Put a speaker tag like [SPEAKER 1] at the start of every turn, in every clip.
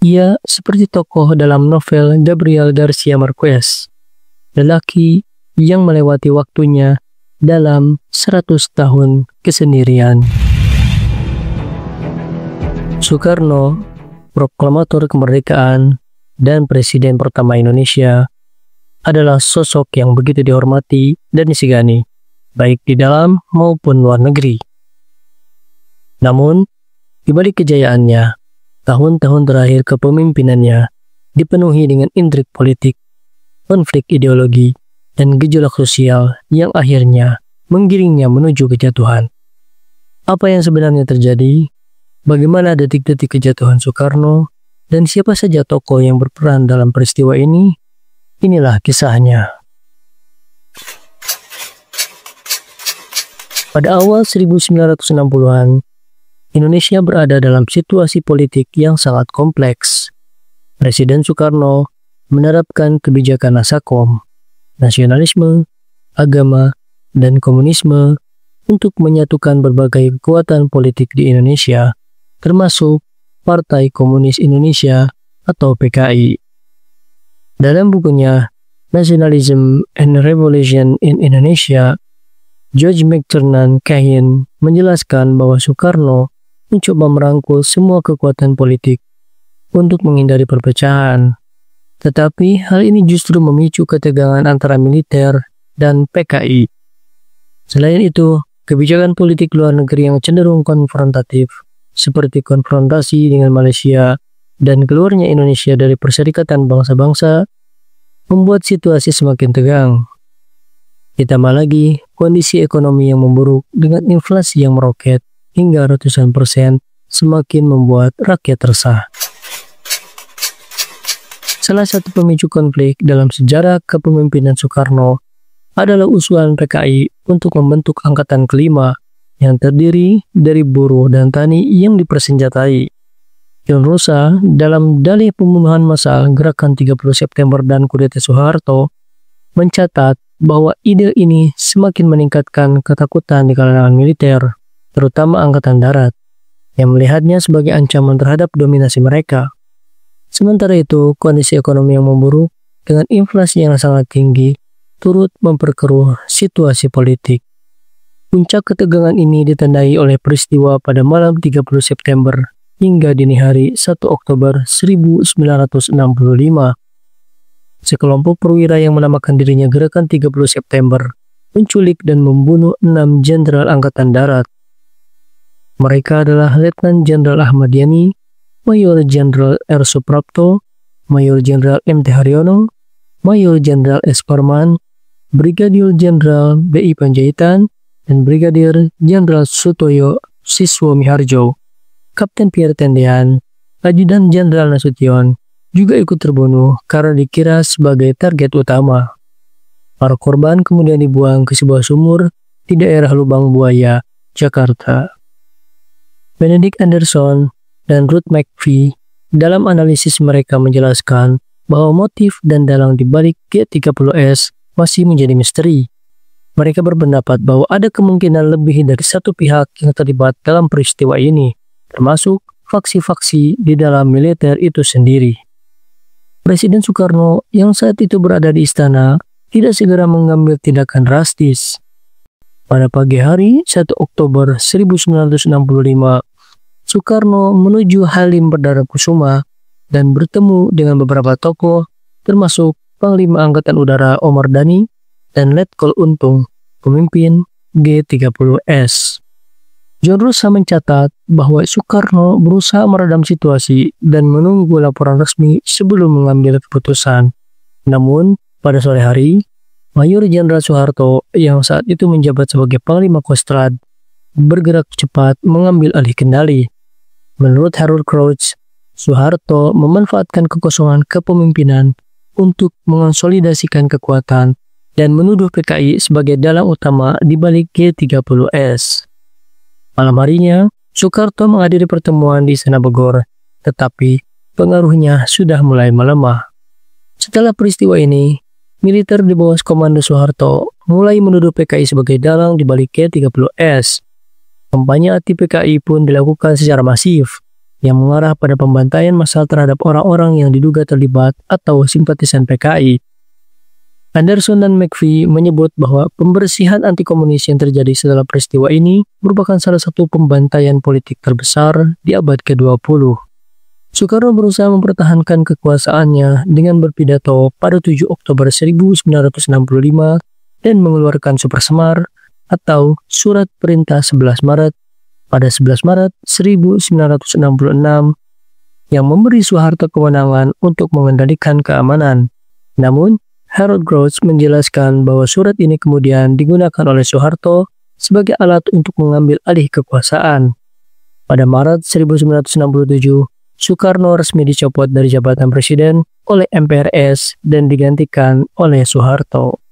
[SPEAKER 1] Ia seperti tokoh dalam novel Gabriel Garcia Marquez, lelaki yang melewati waktunya dalam 100 tahun kesendirian. Soekarno, proklamator kemerdekaan dan presiden pertama Indonesia, adalah sosok yang begitu dihormati dan disegani, baik di dalam maupun luar negeri. Namun, di balik kejayaannya, tahun-tahun terakhir kepemimpinannya dipenuhi dengan intrik politik, konflik ideologi, dan gejolak sosial yang akhirnya menggiringnya menuju kejatuhan. Apa yang sebenarnya terjadi? Bagaimana detik-detik kejatuhan Soekarno? Dan siapa saja tokoh yang berperan dalam peristiwa ini? Inilah kisahnya. Pada awal 1960-an, Indonesia berada dalam situasi politik yang sangat kompleks. Presiden Soekarno menerapkan kebijakan Nasakom, nasionalisme, agama, dan komunisme untuk menyatukan berbagai kekuatan politik di Indonesia, termasuk Partai Komunis Indonesia atau PKI. Dalam bukunya Nationalism and Revolution in Indonesia, George McTernan Cahin menjelaskan bahwa Soekarno mencoba merangkul semua kekuatan politik untuk menghindari perpecahan. Tetapi hal ini justru memicu ketegangan antara militer dan PKI. Selain itu, kebijakan politik luar negeri yang cenderung konfrontatif, seperti konfrontasi dengan Malaysia dan keluarnya Indonesia dari Perserikatan Bangsa-Bangsa, membuat situasi semakin tegang. Ditambah lagi kondisi ekonomi yang memburuk dengan inflasi yang meroket hingga ratusan persen semakin membuat rakyat resah. Salah satu pemicu konflik dalam sejarah kepemimpinan Soekarno adalah usulan PKI untuk membentuk angkatan kelima yang terdiri dari buruh dan tani yang dipersenjatai. John Rosa dalam dalih pembunuhan massal Gerakan 30 September dan Kudeta Soeharto mencatat bahwa ide ini semakin meningkatkan ketakutan di kalangan militer, terutama Angkatan Darat, yang melihatnya sebagai ancaman terhadap dominasi mereka. Sementara itu, kondisi ekonomi yang memburuk dengan inflasi yang sangat tinggi turut memperkeruh situasi politik. Puncak ketegangan ini ditandai oleh peristiwa pada malam 30 September hingga dini hari 1 Oktober 1965. Sekelompok perwira yang menamakan dirinya Gerakan 30 September menculik dan membunuh 6 jenderal Angkatan Darat. Mereka adalah Letnan Jenderal Ahmad Yani, Mayor Jenderal R. Suprapto, Mayor Jenderal M. T. Haryono, Mayor Jenderal S. Parman, Brigadir Jenderal B. I. Panjaitan, dan Brigadir Jenderal Sutoyo Siswo Miharjo. Kapten Pierre Tendean, Ajudan Jenderal Nasution, juga ikut terbunuh karena dikira sebagai target utama. Para korban kemudian dibuang ke sebuah sumur di daerah Lubang Buaya, Jakarta. Benedict Anderson dan Ruth McPhee dalam analisis mereka menjelaskan bahwa motif dan dalang di balik G30S masih menjadi misteri. Mereka berpendapat bahwa ada kemungkinan lebih dari satu pihak yang terlibat dalam peristiwa ini, termasuk faksi-faksi di dalam militer itu sendiri. Presiden Soekarno yang saat itu berada di istana tidak segera mengambil tindakan drastis. Pada pagi hari 1 Oktober 1965, Soekarno menuju Halim Perdana Kusuma dan bertemu dengan beberapa tokoh termasuk Panglima Angkatan Udara Omar Dhani dan Letkol Untung, pemimpin G30S. John Rosa mencatat bahwa Soekarno berusaha meredam situasi dan menunggu laporan resmi sebelum mengambil keputusan. Namun, pada sore hari, Mayor Jenderal Soeharto yang saat itu menjabat sebagai Panglima Kostrad bergerak cepat mengambil alih kendali. Menurut Harold Crouch, Soeharto memanfaatkan kekosongan kepemimpinan untuk mengonsolidasikan kekuatan dan menuduh PKI sebagai dalang utama di balik G30S. Malam harinya, Soekarto menghadiri pertemuan di Istana Bogor, tetapi pengaruhnya sudah mulai melemah. Setelah peristiwa ini, militer di bawah komando Soeharto mulai menuduh PKI sebagai dalang di balik G30S. Kampanye anti PKI pun dilakukan secara masif, yang mengarah pada pembantaian massal terhadap orang-orang yang diduga terlibat atau simpatisan PKI. Anderson dan McPhee menyebut bahwa pembersihan anti-komunis yang terjadi setelah peristiwa ini merupakan salah satu pembantaian politik terbesar di abad ke-20. Soekarno berusaha mempertahankan kekuasaannya dengan berpidato pada 7 Oktober 1965 dan mengeluarkan Supersemar atau Surat Perintah 11 Maret pada 11 Maret 1966 yang memberi Soeharto kewenangan untuk mengendalikan keamanan. Namun, Harold Gross menjelaskan bahwa surat ini kemudian digunakan oleh Soeharto sebagai alat untuk mengambil alih kekuasaan. Pada Maret 1967, Soekarno resmi dicopot dari jabatan presiden oleh MPRS dan digantikan oleh Soeharto.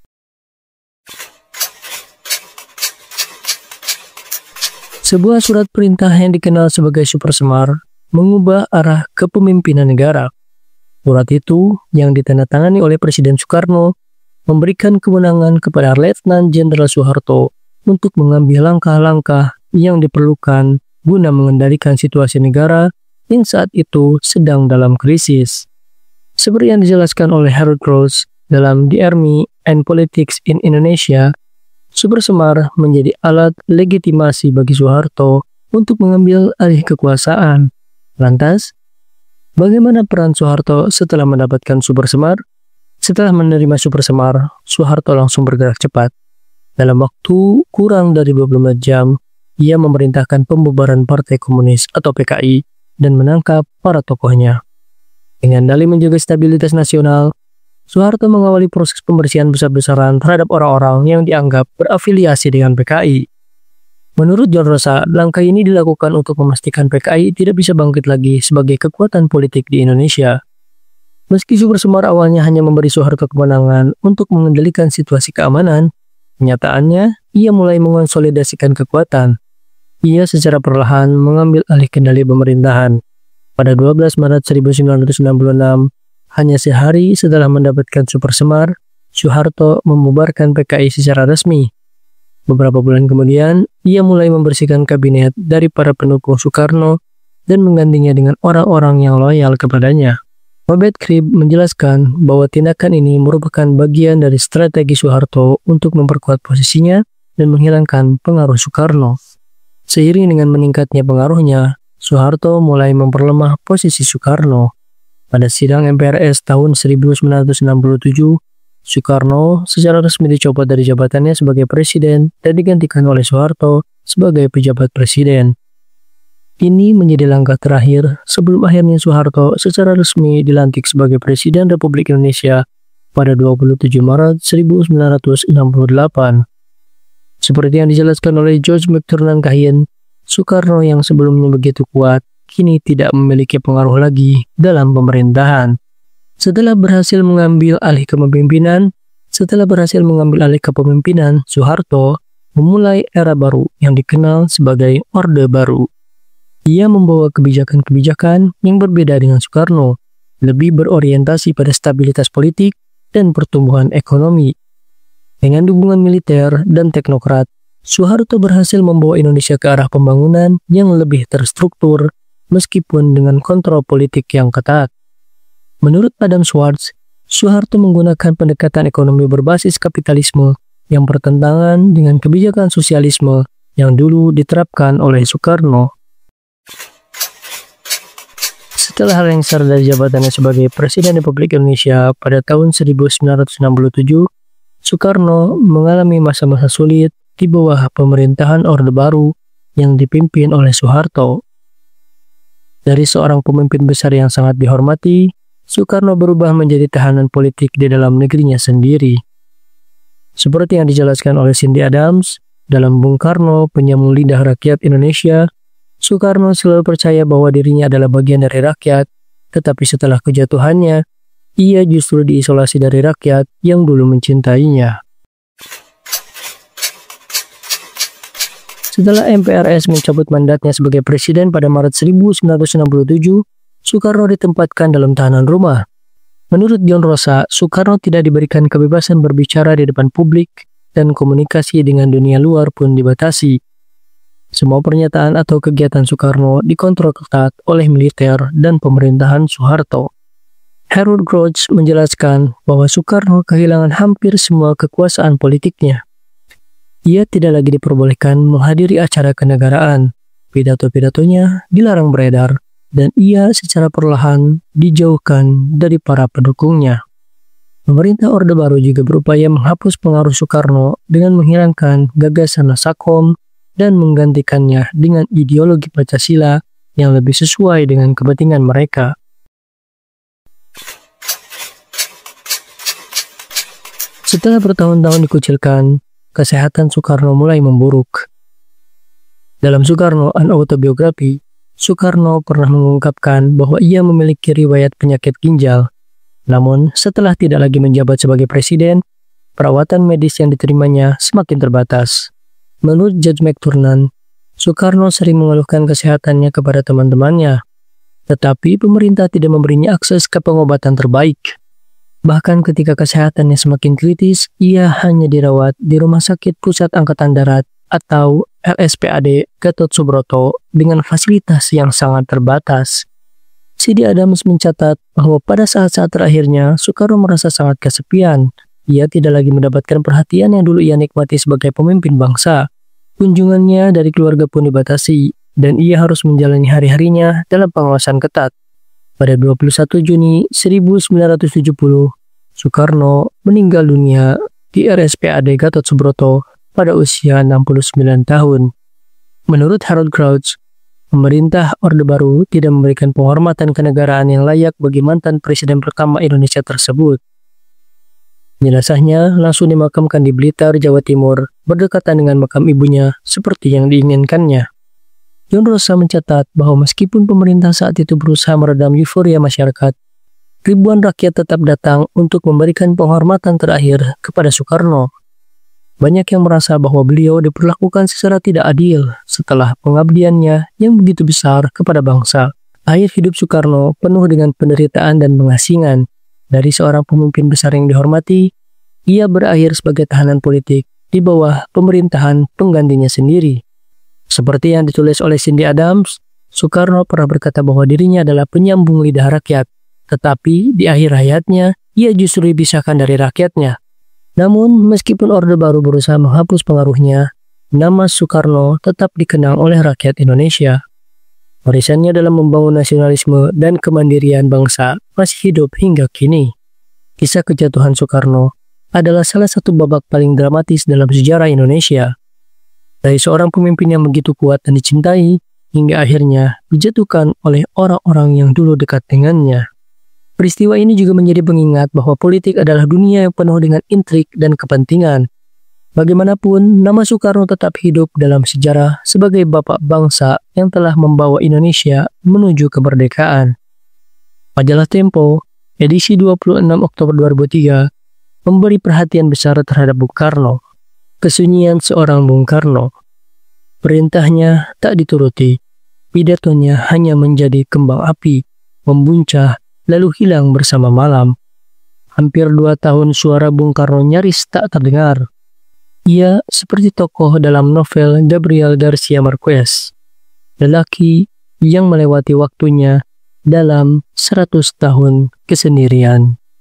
[SPEAKER 1] Sebuah surat perintah yang dikenal sebagai Supersemar mengubah arah kepemimpinan negara. Surat itu, yang ditandatangani oleh Presiden Soekarno, memberikan kewenangan kepada Letnan Jenderal Soeharto untuk mengambil langkah-langkah yang diperlukan guna mengendalikan situasi negara yang saat itu sedang dalam krisis. Seperti yang dijelaskan oleh Harold Gross dalam The Army and Politics in Indonesia, Supersemar menjadi alat legitimasi bagi Soeharto untuk mengambil alih kekuasaan. Lantas, bagaimana peran Soeharto setelah mendapatkan Supersemar? Setelah menerima Supersemar, Soeharto langsung bergerak cepat. Dalam waktu kurang dari 24 jam, ia memerintahkan pembubaran Partai Komunis atau PKI dan menangkap para tokohnya. Dengan dalih menjaga stabilitas nasional, Soeharto mengawali proses pembersihan besar-besaran terhadap orang-orang yang dianggap berafiliasi dengan PKI. Menurut John Rosa, langkah ini dilakukan untuk memastikan PKI tidak bisa bangkit lagi sebagai kekuatan politik di Indonesia. Meski Supersemar awalnya hanya memberi Soeharto kewenangan untuk mengendalikan situasi keamanan, kenyataannya ia mulai mengonsolidasikan kekuatan. Ia secara perlahan mengambil alih kendali pemerintahan. Pada 12 Maret 1966, hanya sehari setelah mendapatkan Supersemar, Soeharto membubarkan PKI secara resmi. Beberapa bulan kemudian, ia mulai membersihkan kabinet dari para pendukung Soekarno dan menggantinya dengan orang-orang yang loyal kepadanya. Robert Cribb menjelaskan bahwa tindakan ini merupakan bagian dari strategi Soeharto untuk memperkuat posisinya dan menghilangkan pengaruh Soekarno. Seiring dengan meningkatnya pengaruhnya, Soeharto mulai memperlemah posisi Soekarno. Pada sidang MPRS tahun 1967, Soekarno secara resmi dicopot dari jabatannya sebagai presiden dan digantikan oleh Soeharto sebagai pejabat presiden. Ini menjadi langkah terakhir sebelum akhirnya Soeharto secara resmi dilantik sebagai Presiden Republik Indonesia pada 27 Maret 1968. Seperti yang dijelaskan oleh George McTurnan Cahin, Soekarno yang sebelumnya begitu kuat, kini tidak memiliki pengaruh lagi dalam pemerintahan. Setelah berhasil mengambil alih kepemimpinan, Soeharto memulai era baru yang dikenal sebagai Orde Baru. Ia membawa kebijakan-kebijakan yang berbeda dengan Soekarno, lebih berorientasi pada stabilitas politik dan pertumbuhan ekonomi. Dengan dukungan militer dan teknokrat, Soeharto berhasil membawa Indonesia ke arah pembangunan yang lebih terstruktur, meskipun dengan kontrol politik yang ketat. Menurut Adam Schwartz, Soeharto menggunakan pendekatan ekonomi berbasis kapitalisme yang bertentangan dengan kebijakan sosialisme yang dulu diterapkan oleh Soekarno. Setelah lengser dari jabatannya sebagai Presiden Republik Indonesia pada tahun 1967, Soekarno mengalami masa-masa sulit di bawah pemerintahan Orde Baru yang dipimpin oleh Soeharto. Dari seorang pemimpin besar yang sangat dihormati, Soekarno berubah menjadi tahanan politik di dalam negerinya sendiri. Seperti yang dijelaskan oleh Cindy Adams, dalam Bung Karno, Penyambung Lidah Rakyat Indonesia, Soekarno selalu percaya bahwa dirinya adalah bagian dari rakyat, tetapi setelah kejatuhannya, ia justru diisolasi dari rakyat yang dulu mencintainya. Setelah MPRS mencabut mandatnya sebagai presiden pada Maret 1967, Soekarno ditempatkan dalam tahanan rumah. Menurut John Rosa, Soekarno tidak diberikan kebebasan berbicara di depan publik dan komunikasi dengan dunia luar pun dibatasi. Semua pernyataan atau kegiatan Soekarno dikontrol ketat oleh militer dan pemerintahan Soeharto. Harold Groves menjelaskan bahwa Soekarno kehilangan hampir semua kekuasaan politiknya. Ia tidak lagi diperbolehkan menghadiri acara kenegaraan, pidato-pidatonya dilarang beredar, dan ia secara perlahan dijauhkan dari para pendukungnya. Pemerintah Orde Baru juga berupaya menghapus pengaruh Soekarno dengan menghilangkan gagasan Nasakom dan menggantikannya dengan ideologi Pancasila yang lebih sesuai dengan kepentingan mereka. Setelah bertahun-tahun dikucilkan, kesehatan Soekarno mulai memburuk. Dalam Soekarno An Autobiography, Soekarno pernah mengungkapkan bahwa ia memiliki riwayat penyakit ginjal. Namun, setelah tidak lagi menjabat sebagai presiden, perawatan medis yang diterimanya semakin terbatas. Menurut Judge McTurnan, Soekarno sering mengeluhkan kesehatannya kepada teman-temannya, tetapi pemerintah tidak memberinya akses ke pengobatan terbaik. Bahkan ketika kesehatannya semakin kritis, ia hanya dirawat di Rumah Sakit Pusat Angkatan Darat atau RSPAD Gatot Subroto dengan fasilitas yang sangat terbatas. C.D. Adams mencatat bahwa pada saat-saat terakhirnya, Soekarno merasa sangat kesepian. Ia tidak lagi mendapatkan perhatian yang dulu ia nikmati sebagai pemimpin bangsa. Kunjungannya dari keluarga pun dibatasi, dan ia harus menjalani hari-harinya dalam pengawasan ketat. Pada 21 Juni 1970, Soekarno meninggal dunia di RSPAD Gatot Subroto pada usia 69 tahun. Menurut Harold Groves, pemerintah Orde Baru tidak memberikan penghormatan kenegaraan yang layak bagi mantan presiden pertama Indonesia tersebut. Jenazahnya langsung dimakamkan di Blitar, Jawa Timur, berdekatan dengan makam ibunya seperti yang diinginkannya. John Rosa mencatat bahwa meskipun pemerintah saat itu berusaha meredam euforia masyarakat, ribuan rakyat tetap datang untuk memberikan penghormatan terakhir kepada Soekarno. Banyak yang merasa bahwa beliau diperlakukan secara tidak adil setelah pengabdiannya yang begitu besar kepada bangsa. Akhir hidup Soekarno penuh dengan penderitaan dan pengasingan. Dari seorang pemimpin besar yang dihormati, ia berakhir sebagai tahanan politik di bawah pemerintahan penggantinya sendiri. Seperti yang ditulis oleh Cindy Adams, Soekarno pernah berkata bahwa dirinya adalah penyambung lidah rakyat, tetapi di akhir hayatnya, ia justru dipisahkan dari rakyatnya. Namun, meskipun Orde Baru berusaha menghapus pengaruhnya, nama Soekarno tetap dikenang oleh rakyat Indonesia. Warisannya dalam membangun nasionalisme dan kemandirian bangsa masih hidup hingga kini. Kisah kejatuhan Soekarno adalah salah satu babak paling dramatis dalam sejarah Indonesia. Dari seorang pemimpin yang begitu kuat dan dicintai, hingga akhirnya dijatuhkan oleh orang-orang yang dulu dekat dengannya. Peristiwa ini juga menjadi pengingat bahwa politik adalah dunia yang penuh dengan intrik dan kepentingan. Bagaimanapun, nama Soekarno tetap hidup dalam sejarah sebagai bapak bangsa yang telah membawa Indonesia menuju kemerdekaan. Majalah Tempo, edisi 26 Oktober 2003, memberi perhatian besar terhadap Bung Karno. Kesunyian seorang Bung Karno. Perintahnya tak dituruti. Pidatonya hanya menjadi kembang api, membuncah, lalu hilang bersama malam. Hampir 2 tahun suara Bung Karno nyaris tak terdengar. Ia seperti tokoh dalam novel Gabriel Garcia Marquez, lelaki yang melewati waktunya dalam 100 tahun kesendirian.